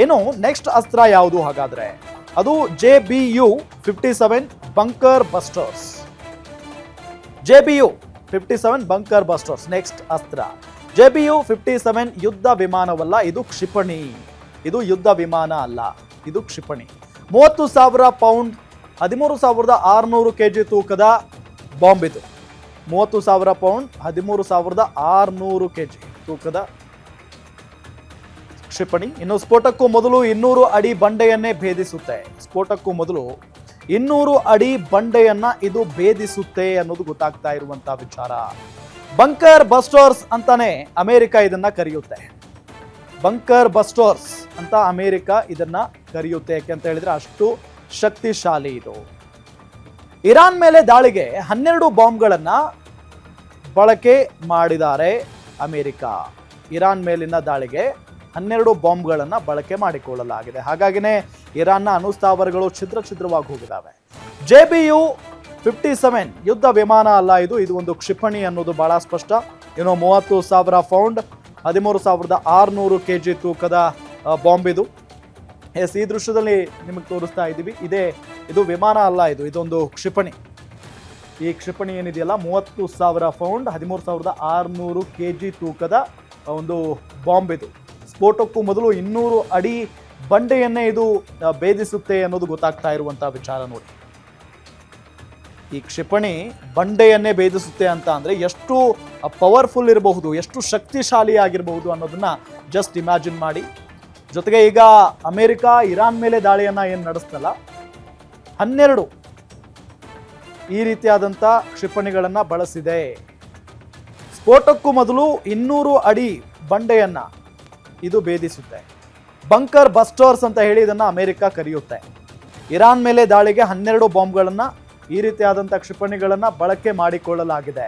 ಏನು ನೆಕ್ಸ್ಟ್ ಅಸ್ತ್ರ ಯಾವುದು ಹಾಗಾದ್ರೆ? ಅದು JBU-57 bunker busters. JBU-57 bunker busters next ಅಸ್ತ್ರ. JBU-57 ಯುದ್ಧ ವಿಮಾನವಲ್ಲ, ಇದು ಕ್ಷಿಪಣಿ. ಇದು ಯುದ್ಧ ವಿಮಾನ ಅಲ್ಲ, ಇದು ಕ್ಷಿಪಣಿ. 30,000 ಪೌಂಡ್ 13,600 kg ತೂಕದ ಬಾಂಬ್ ಇದು. 30,000 ಪೌಂಡ್ 13,600 kg ತೂಕದ ಕ್ಷಿಪಣಿ. ಇನ್ನು ಸ್ಫೋಟಕ್ಕೂ ಮೊದಲು 200 ಅಡಿ ಬಂಡೆಯನ್ನೇ ಭೇದಿಸುತ್ತೆ. ಸ್ಫೋಟಕ್ಕೂ ಮೊದಲು 200 ಅಡಿ ಬಂಡೆಯನ್ನ ಇದು ಭೇದಿಸುತ್ತೆ ಅನ್ನೋದು ಗೊತ್ತಾಗ್ತಾ ಇರುವಂತಹ ವಿಚಾರ. ಬಂಕರ್ ಬಸ್ಟರ್ಸ್ ಅಂತಾನೆ ಅಮೆರಿಕ ಇದನ್ನ ಕರೆಯುತ್ತೆ. ಬಂಕರ್ ಬಸ್ಟರ್ಸ್ ಅಂತ ಅಮೆರಿಕ ಇದನ್ನ ಕರೆಯುತ್ತೆ. ಯಾಕೆ ಅಂತ ಹೇಳಿದ್ರೆ ಅಷ್ಟು ಶಕ್ತಿಶಾಲಿ ಇದು. ಇರಾನ್ ಮೇಲೆ ದಾಳಿಗೆ 12 ಬಾಂಬ್ಗಳನ್ನ ಬಳಕೆ ಮಾಡಿದ್ದಾರೆ ಅಮೆರಿಕ. ಇರಾನ್ ಮೇಲಿನ ದಾಳಿಗೆ 12 ಬಾಂಬ್ಗಳನ್ನ ಬಳಕೆ ಮಾಡಿಕೊಳ್ಳಲಾಗಿದೆ. ಹಾಗಾಗಿನೇ ಇರಾನ್ನ ಅಣುಸ್ಥಾವರಗಳು ಛಿದ್ರವಾಗಿ ಹೋಗಿದ್ದಾವೆ. JBU-57 ಯುದ್ಧ ವಿಮಾನ ಅಲ್ಲ ಇದು, ಇದು ಒಂದು ಕ್ಷಿಪಣಿ ಅನ್ನೋದು ಬಹಳ ಸ್ಪಷ್ಟ. 30,000 ಪೌಂಡ್ 13,600 kg ತೂಕದ ಬಾಂಬ್ ಇದು. ಎಸ್, ಈ ದೃಶ್ಯದಲ್ಲಿ ನಿಮಗೆ ತೋರಿಸ್ತಾ ಇದ್ದೀವಿ. ಇದು ವಿಮಾನ ಅಲ್ಲ, ಇದೊಂದು ಕ್ಷಿಪಣಿ. ಈ ಕ್ಷಿಪಣಿ ಏನಿದೆಯಲ್ಲ 30,000 ಪೌಂಡ್ 13,600 kg ತೂಕದ ಒಂದು ಬಾಂಬ್ ಇದು. ಸ್ಫೋಟಕ್ಕೂ ಮೊದಲು 200 ಅಡಿ ಬಂಡೆಯನ್ನೇ ಇದು ಭೇದಿಸುತ್ತೆ ಅನ್ನೋದು ಗೊತ್ತಾಗ್ತಾ ಇರುವಂತಹ ವಿಚಾರ ನೋಡಿ. ಈ ಕ್ಷಿಪಣಿ ಬಂಡೆಯನ್ನೇ ಭೇದಿಸುತ್ತೆ ಅಂತ ಅಂದ್ರೆ ಎಷ್ಟು ಪವರ್ಫುಲ್ ಇರಬಹುದು, ಎಷ್ಟು ಶಕ್ತಿಶಾಲಿ ಆಗಿರಬಹುದು ಅನ್ನೋದನ್ನ ಜಸ್ಟ್ ಇಮ್ಯಾಜಿನ್ ಮಾಡಿ. ಜೊತೆಗೆ ಈಗ ಅಮೆರಿಕ ಇರಾನ್ ಮೇಲೆ ದಾಳಿಯನ್ನ ಏನು ನಡೆಸ್ತಲ್ಲ, 12 ಈ ರೀತಿಯಾದಂಥ ಕ್ಷಿಪಣಿಗಳನ್ನ ಬಳಸಿದೆ. ಸ್ಫೋಟಕ್ಕೂ ಮೊದಲು 200 ಅಡಿ ಬಂಡೆಯನ್ನ ಇದು ಭೇದಿಸುತ್ತೆ. ಬಂಕರ್ ಬಸ್ಟರ್ಸ್ ಅಂತ ಹೇಳಿ ಇದನ್ನ ಅಮೆರಿಕ ಕರೆಯುತ್ತೆ. ಇರಾನ್ ಮೇಲೆ ದಾಳಿಗೆ 12 ಬಾಂಬ್ಗಳನ್ನ ಈ ರೀತಿಯಾದಂಥ ಕ್ಷಿಪಣಿಗಳನ್ನ ಬಳಕೆ ಮಾಡಿಕೊಳ್ಳಲಾಗಿದೆ.